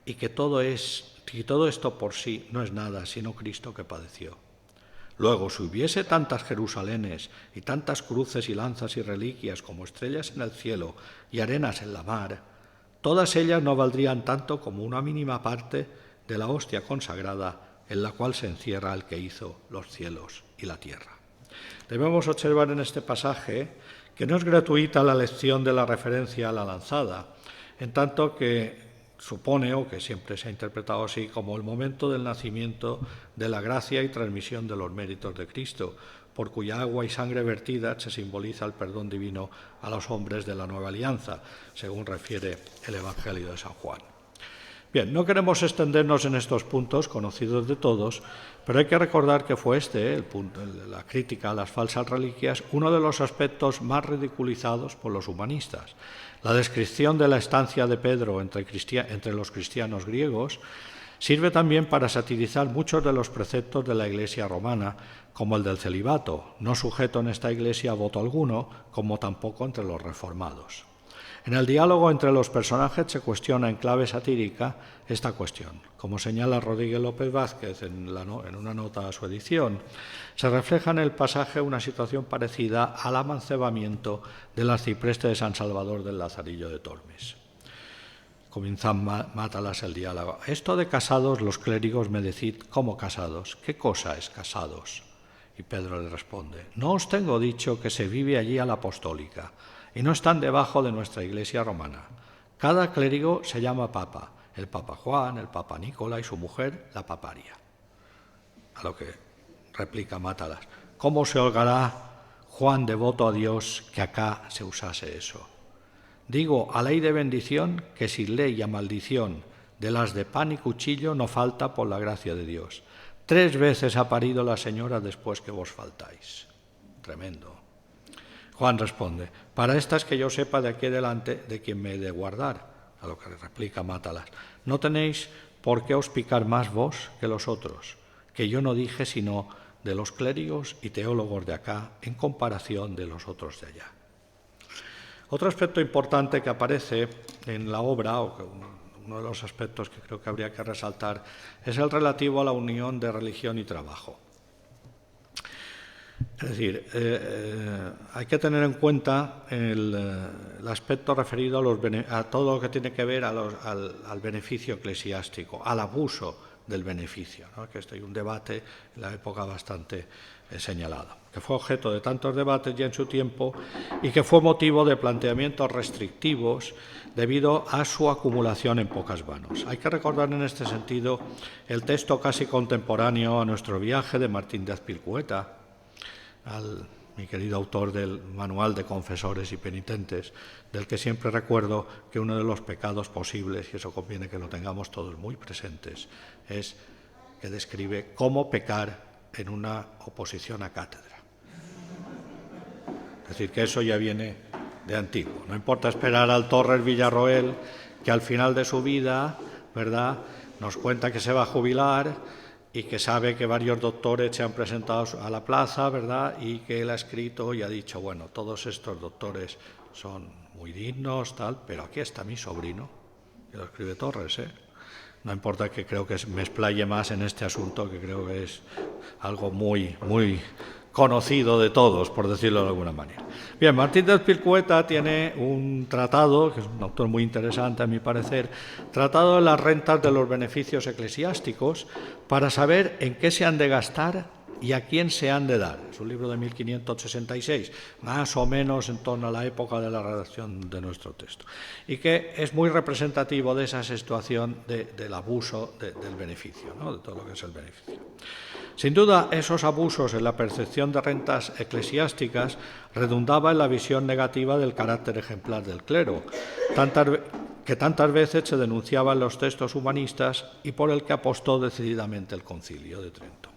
[SPEAKER 2] y que todo esto por sí no es nada, sino Cristo que padeció. Luego, si hubiese tantas Jerusalenes y tantas cruces y lanzas y reliquias como estrellas en el cielo y arenas en la mar, todas ellas no valdrían tanto como una mínima parte de la hostia consagrada en la cual se encierra el que hizo los cielos y la tierra. Debemos observar en este pasaje que no es gratuita la lección de la referencia a la lanzada, en tanto que supone, o que siempre se ha interpretado así, como el momento del nacimiento de la gracia y transmisión de los méritos de Cristo, por cuya agua y sangre vertida se simboliza el perdón divino a los hombres de la nueva alianza, según refiere el Evangelio de San Juan. Bien, no queremos extendernos en estos puntos conocidos de todos, pero hay que recordar que fue la crítica a las falsas reliquias, uno de los aspectos más ridiculizados por los humanistas. La descripción de la estancia de Pedro entre los cristianos griegos sirve también para satirizar muchos de los preceptos de la Iglesia romana, como el del celibato, no sujeto en esta Iglesia a voto alguno, como tampoco entre los reformados. En el diálogo entre los personajes se cuestiona en clave satírica esta cuestión. Como señala Rodríguez López Vázquez en una nota a su edición, se refleja en el pasaje una situación parecida al amancebamiento del arcipreste de San Salvador del Lazarillo de Tormes. Comienza Mátalas el diálogo. Esto de casados, los clérigos me decid, ¿cómo casados? ¿Qué cosa es casados? Y Pedro le responde, no os tengo dicho que se vive allí a la apostólica, y no están debajo de nuestra Iglesia romana. Cada clérigo se llama papa, el papa Juan, el papa Nicola y su mujer, la paparia. A lo que replica Mátalas, ¿cómo se holgará Juan devoto a Dios que acá se usase eso? Digo, a ley de bendición, que sin ley y a maldición de las de pan y cuchillo no falta por la gracia de Dios. 3 veces ha parido la señora después que vos faltáis. Tremendo. Juan responde, para estas que yo sepa de aquí adelante de quien me he de guardar, a lo que replica Mátalas, no tenéis por qué os picar más vos que los otros, que yo no dije sino de los clérigos y teólogos de acá en comparación de los otros de allá. Otro aspecto importante que aparece en la obra, o uno de los aspectos que creo que habría que resaltar, es el relativo a la unión de religión y trabajo. Es decir, hay que tener en cuenta el aspecto referido a todo lo que tiene que ver al beneficio eclesiástico, al abuso del beneficio, ¿no? Que hay un debate en la época bastante señalada, que fue objeto de tantos debates ya en su tiempo y que fue motivo de planteamientos restrictivos debido a su acumulación en pocas manos. Hay que recordar en este sentido el texto casi contemporáneo a nuestro viaje de Martín de Azpilcueta, mi querido autor del Manual de Confesores y Penitentes, del que siempre recuerdo que uno de los pecados posibles, y eso conviene que lo tengamos todos muy presentes, es que describe cómo pecar en una oposición a cátedra. Es decir, que eso ya viene de antiguo. No importa esperar al Torres Villarroel, que al final de su vida, ¿verdad?, nos cuenta que se va a jubilar y que sabe que varios doctores se han presentado a la plaza, ¿verdad?, y que él ha escrito y ha dicho, bueno, todos estos doctores son muy dignos, tal, pero aquí está mi sobrino, que lo escribe Torres, No importa que creo que me explaye más en este asunto, que creo que es algo muy, muy conocido de todos, por decirlo de alguna manera. Bien, Martín de Azpilcueta tiene un tratado, que es un autor muy interesante a mi parecer, tratado de las rentas de los beneficios eclesiásticos, para saber en qué se han de gastar y a quién se han de dar. Es un libro de 1566, más o menos en torno a la época de la redacción de nuestro texto, y que es muy representativo de esa situación del abuso del beneficio, ¿no?, de todo lo que es el beneficio. Sin duda, esos abusos en la percepción de rentas eclesiásticas redundaban en la visión negativa del carácter ejemplar del clero, que tantas veces se denunciaba en los textos humanistas y por el que apostó decididamente el Concilio de Trento.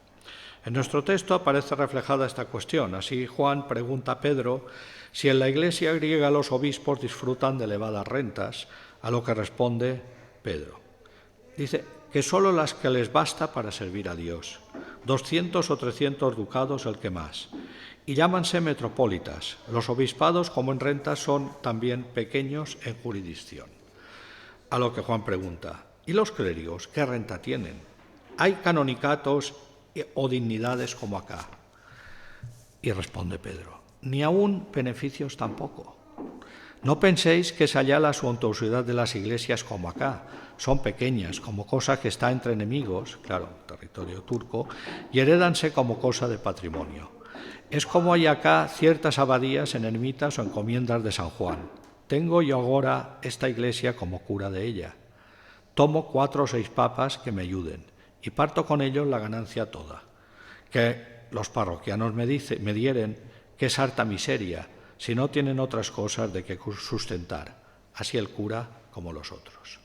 [SPEAKER 2] En nuestro texto aparece reflejada esta cuestión. Así, Juan pregunta a Pedro si en la Iglesia griega los obispos disfrutan de elevadas rentas, a lo que responde Pedro. Dice que solo las que les basta para servir a Dios, 200 o 300 ducados el que más, y llámanse metropolitas. Los obispados, como en rentas, son también pequeños en jurisdicción. A lo que Juan pregunta, ¿y los clérigos qué renta tienen? ¿Hay canonicatos o dignidades como acá. Y responde Pedro: ni aún beneficios tampoco. No penséis que es allá la suntuosidad de las iglesias como acá. Son pequeñas, como cosa que está entre enemigos, claro, territorio turco, y herédanse como cosa de patrimonio. Es como hay acá ciertas abadías en ermitas o encomiendas de San Juan. Tengo yo ahora esta iglesia como cura de ella. Tomo 4 o 6 papas que me ayuden y parto con ellos la ganancia toda. Que los parroquianos me dieren que es harta miseria, si no tienen otras cosas de que sustentar, así el cura como los otros.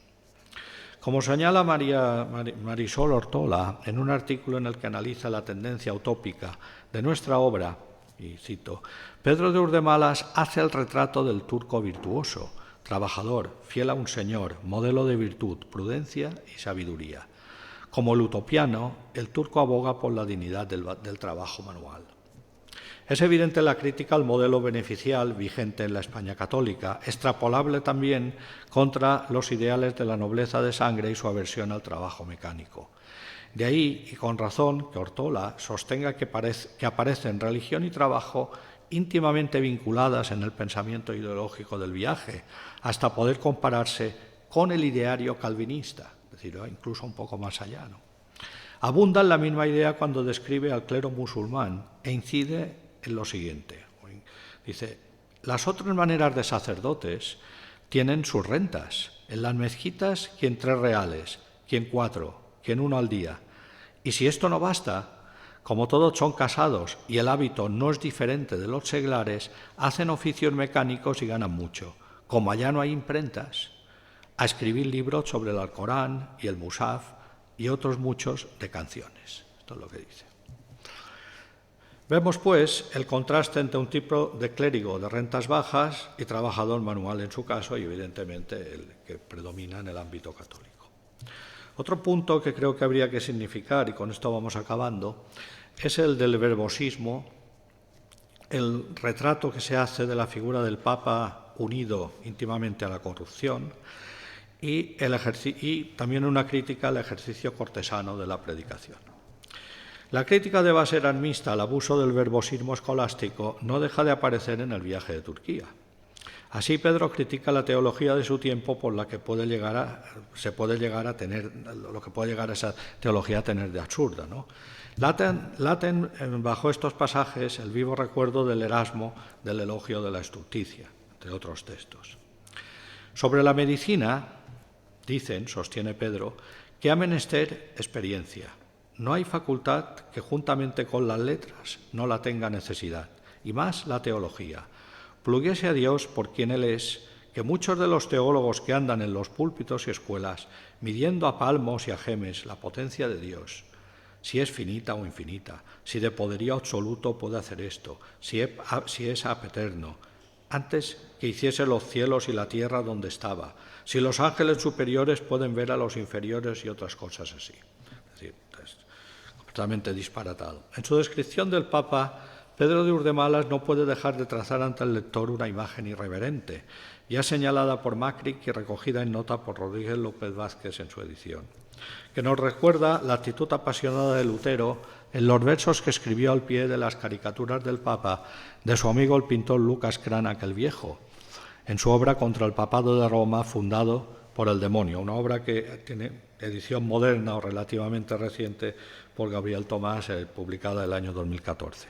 [SPEAKER 2] Como señala Marisol Ortola en un artículo en el que analiza la tendencia utópica de nuestra obra, y cito: Pedro de Urdemalas hace el retrato del turco virtuoso, trabajador, fiel a un señor, modelo de virtud, prudencia y sabiduría. Como el utopiano, el turco aboga por la dignidad del trabajo manual. Es evidente la crítica al modelo beneficial vigente en la España católica, extrapolable también contra los ideales de la nobleza de sangre y su aversión al trabajo mecánico. De ahí, y con razón, que Ortola sostenga que aparecen religión y trabajo íntimamente vinculadas en el pensamiento ideológico del viaje, hasta poder compararse con el ideario calvinista, es decir, incluso un poco más allá, ¿no? Abunda en la misma idea cuando describe al clero musulmán e incide en lo siguiente. Dice: las otras maneras de sacerdotes tienen sus rentas. En las mezquitas, quien 3 reales, quien 4, quien 1 al día. Y si esto no basta, como todos son casados y el hábito no es diferente de los seglares, hacen oficios mecánicos y ganan mucho. Como allá no hay imprentas, a escribir libros sobre el Alcorán y el Musaf y otros muchos de canciones. Esto es lo que dice. Vemos, pues, el contraste entre un tipo de clérigo de rentas bajas y trabajador manual en su caso, y evidentemente el que predomina en el ámbito católico. Otro punto que creo que habría que significar, y con esto vamos acabando, es el del verbosismo, el retrato que se hace de la figura del Papa unido íntimamente a la corrupción y también una crítica al ejercicio cortesano de la predicación. La crítica deba ser mixta al abuso del verbosismo escolástico no deja de aparecer en el viaje de Turquía. Así Pedro critica la teología de su tiempo por la que se puede llegar a tener lo que puede llegar a esa teología a tener de absurda, ¿no? Laten bajo estos pasajes el vivo recuerdo del Erasmo del elogio de la estulticia, entre otros textos. Sobre la medicina, sostiene Pedro, que ha menester experiencia. No hay facultad que juntamente con las letras no la tenga necesidad, y más la teología. Pluguese a Dios por quien Él es, que muchos de los teólogos que andan en los púlpitos y escuelas, midiendo a palmos y a gemes la potencia de Dios, si es finita o infinita, si de poderío absoluto puede hacer esto, si es apeterno, antes que hiciese los cielos y la tierra donde estaba, si los ángeles superiores pueden ver a los inferiores y otras cosas así. Es decir, completamente disparatado. En su descripción del Papa, Pedro de Urdemalas no puede dejar de trazar ante el lector una imagen irreverente, ya señalada por Macric y recogida en nota por Rodríguez López Vázquez en su edición, que nos recuerda la actitud apasionada de Lutero en los versos que escribió al pie de las caricaturas del Papa de su amigo el pintor Lucas Cranach el Viejo, en su obra Contra el Papado de Roma, fundado por el demonio, una obra que tiene edición moderna o relativamente reciente por Gabriel Tomás, publicada el año 2014.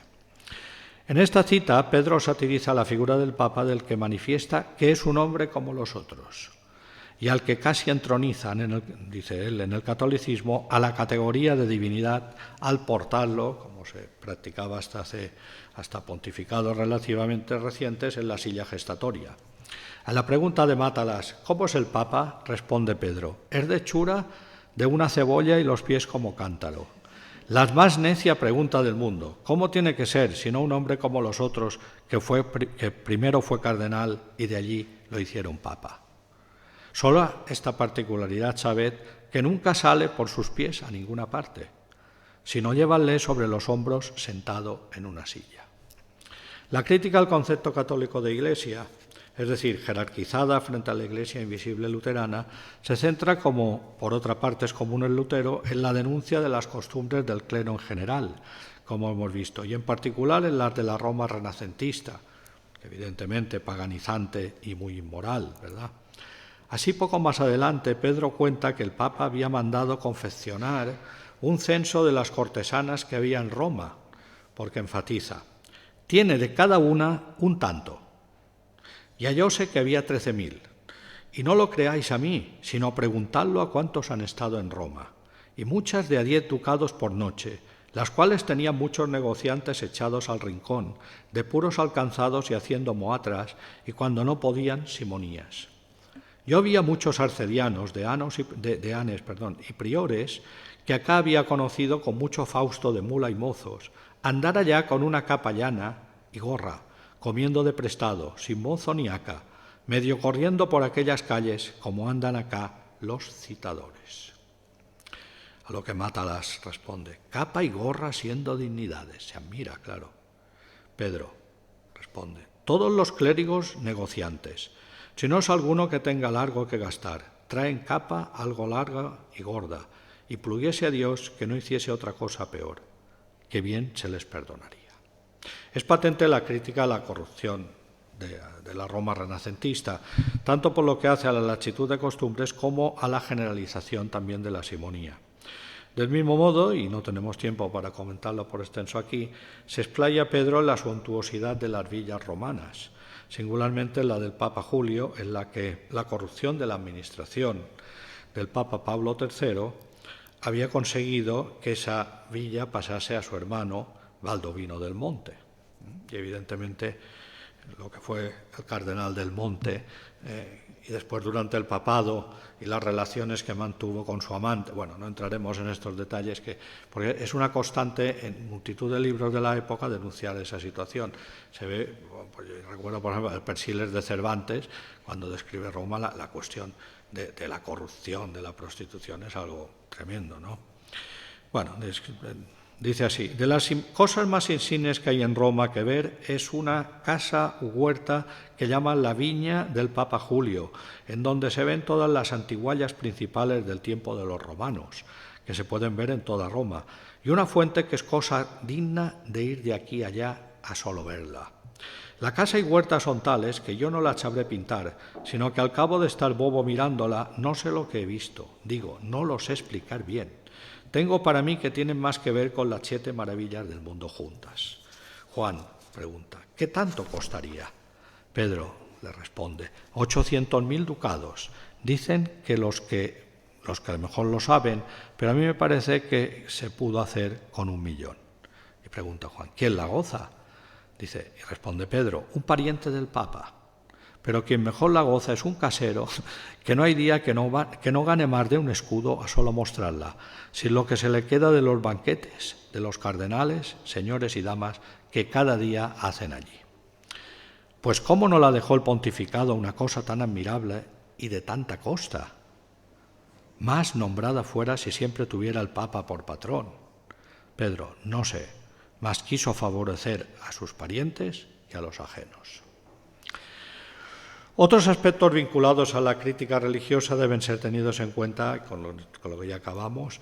[SPEAKER 2] En esta cita, Pedro satiriza la figura del Papa, del que manifiesta que es un hombre como los otros y al que casi entronizan, dice él, en el catolicismo a la categoría de divinidad al portarlo, como se practicaba hasta pontificados relativamente recientes, en la silla gestatoria. A la pregunta de Mátalas, ¿cómo es el Papa?, responde Pedro, es de hechura de una cebolla y los pies como cántaro. La más necia pregunta del mundo, ¿cómo tiene que ser, sino un hombre como los otros, que primero fue cardenal y de allí lo hicieron Papa? Solo esta particularidad sabed que nunca sale por sus pies a ninguna parte, sino llévanle sobre los hombros sentado en una silla. La crítica al concepto católico de Iglesia es decir, jerarquizada frente a la Iglesia invisible luterana, se centra, como por otra parte es común en Lutero, en la denuncia de las costumbres del clero en general, como hemos visto, y en particular en las de la Roma renacentista, evidentemente paganizante y muy inmoral, ¿verdad? Así, poco más adelante, Pedro cuenta que el Papa había mandado confeccionar un censo de las cortesanas que había en Roma, porque enfatiza, tiene de cada una un tanto, y hallóse que había 13.000. Y no lo creáis a mí, sino preguntadlo a cuántos han estado en Roma, y muchas de a 10 ducados por noche, las cuales tenían muchos negociantes echados al rincón, de puros alcanzados y haciendo moatras, y cuando no podían, simonías. Yo vi a muchos arcedianos, deanes y priores, que acá había conocido con mucho fausto de mula y mozos, andar allá con una capa llana y gorra, comiendo de prestado, sin mozo ni haca, medio corriendo por aquellas calles como andan acá los citadores. A lo que Mátalas responde, capa y gorra siendo dignidades. Se admira, claro. Pedro responde, todos los clérigos negociantes, si no es alguno que tenga largo que gastar, traen capa algo larga y gorda, y pluguiese a Dios que no hiciese otra cosa peor, que bien se les perdonaría. Es patente la crítica a la corrupción de la Roma renacentista, tanto por lo que hace a la laxitud de costumbres como a la generalización también de la simonía. Del mismo modo, y no tenemos tiempo para comentarlo por extenso aquí, se explaya Pedro en la suntuosidad de las villas romanas, singularmente la del Papa Julio, en la que la corrupción de la administración del Papa Pablo III había conseguido que esa villa pasase a su hermano Baldovino del Monte. Y evidentemente lo que fue el cardenal del Monte y después durante el papado y las relaciones que mantuvo con su amante. Bueno, no entraremos en estos detalles, porque es una constante en multitud de libros de la época denunciar esa situación. Se ve, pues yo recuerdo por ejemplo el Persiles de Cervantes, cuando describe Roma, la cuestión de la corrupción, de la prostitución, es algo tremendo, ¿no? Bueno, dice así, de las cosas más insignes que hay en Roma que ver es una casa u huerta que llaman la Viña del Papa Julio, en donde se ven todas las antiguallas principales del tiempo de los romanos, que se pueden ver en toda Roma, y una fuente que es cosa digna de ir de aquí a allá a solo verla. La casa y huerta son tales que yo no la sabré pintar, sino que al cabo de estar bobo mirándola no sé lo que he visto, digo, no lo sé explicar bien. Tengo para mí que tienen más que ver con las 7 maravillas del mundo juntas. Juan pregunta, ¿qué tanto costaría? Pedro le responde, 800.000 ducados. Dicen que los que a lo mejor lo saben, pero a mí me parece que se pudo hacer con 1 millón. Y pregunta Juan, ¿quién la goza? Dice, y responde Pedro, un pariente del Papa. Pero quien mejor la goza es un casero que no hay día que no gane más de un escudo a solo mostrarla, sin lo que se le queda de los banquetes de los cardenales, señores y damas que cada día hacen allí. Pues ¿cómo no la dejó el pontificado una cosa tan admirable y de tanta costa? Más nombrada fuera si siempre tuviera el Papa por patrón. Pedro, no sé, mas quiso favorecer a sus parientes que a los ajenos. Otros aspectos vinculados a la crítica religiosa deben ser tenidos en cuenta, con lo que ya acabamos,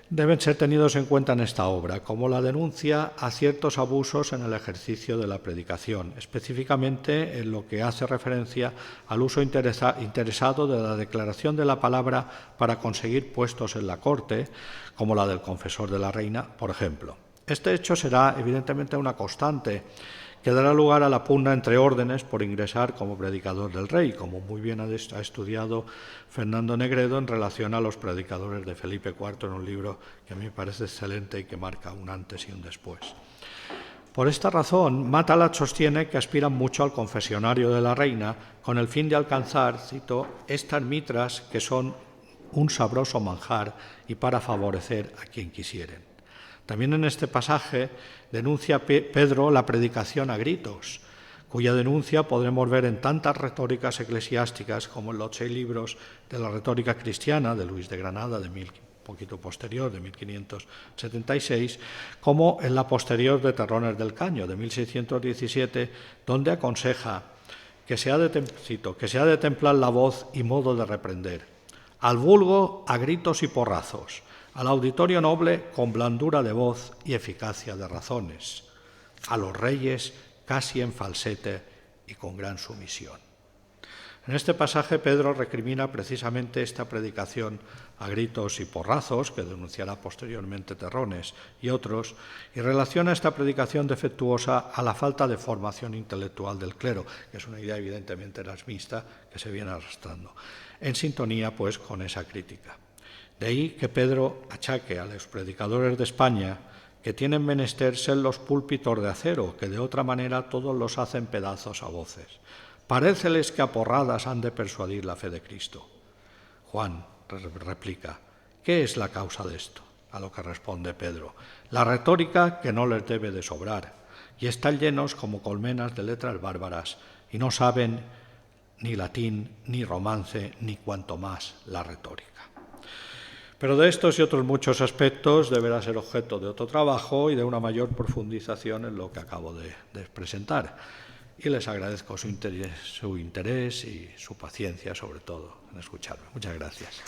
[SPEAKER 2] deben ser tenidos en cuenta en esta obra, como la denuncia a ciertos abusos en el ejercicio de la predicación, específicamente en lo que hace referencia al uso interesado de la declaración de la palabra para conseguir puestos en la corte, como la del confesor de la reina, por ejemplo. Este hecho será evidentemente una constante que dará lugar a la pugna entre órdenes por ingresar como predicador del rey, como muy bien ha estudiado Fernando Negredo en relación a los predicadores de Felipe IV en un libro que a mí me parece excelente y que marca un antes y un después. Por esta razón, Mátalas sostiene que aspiran mucho al confesionario de la reina con el fin de alcanzar, cito, estas mitras que son un sabroso manjar y para favorecer a quien quisieren. También en este pasaje denuncia Pedro la predicación a gritos, cuya denuncia podremos ver en tantas retóricas eclesiásticas como en los 6 libros de la retórica cristiana de Luis de Granada, poquito posterior, de 1576, como en la posterior de Terrones del Caño, de 1617, donde aconseja que se ha de templar la voz y modo de reprender, al vulgo a gritos y porrazos, al auditorio noble con blandura de voz y eficacia de razones, a los reyes casi en falsete y con gran sumisión. En este pasaje Pedro recrimina precisamente esta predicación a gritos y porrazos, que denunciará posteriormente Terrones y otros, y relaciona esta predicación defectuosa a la falta de formación intelectual del clero, que es una idea evidentemente erasmista que se viene arrastrando, en sintonía pues con esa crítica. De ahí que Pedro achaque a los predicadores de España que tienen menester ser los púlpitos de acero, que de otra manera todos los hacen pedazos a voces. Paréceles que a porradas han de persuadir la fe de Cristo. Juan replica, ¿qué es la causa de esto? A lo que responde Pedro, la retórica que no les debe de sobrar, y están llenos como colmenas de letras bárbaras, y no saben ni latín, ni romance, ni cuanto más la retórica. Pero de estos y otros muchos aspectos deberá ser objeto de otro trabajo y de una mayor profundización en lo que acabo de presentar. Y les agradezco su interés y su paciencia, sobre todo, en escucharme. Muchas gracias.